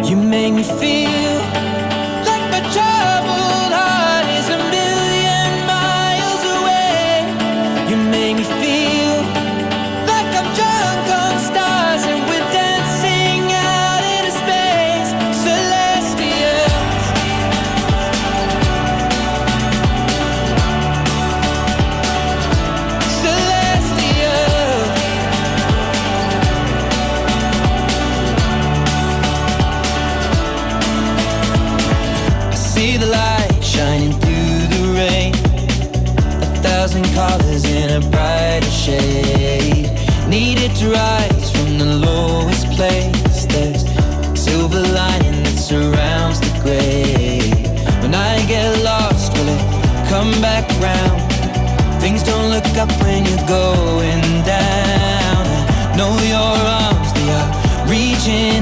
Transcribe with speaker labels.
Speaker 1: You make me feel like my troubled heart is a million miles away. You make me feel like I'm drunk on stars and we're dancing out into space. Celestial. Celestial. I see the light shining through the rain, 1,000 colors in a brighter shade. Needed to rise from the lowest place. There's silver lining that surrounds the gray. When I get lost, will it come back round? Things don't look up when you're going down. I know your arms, they are reaching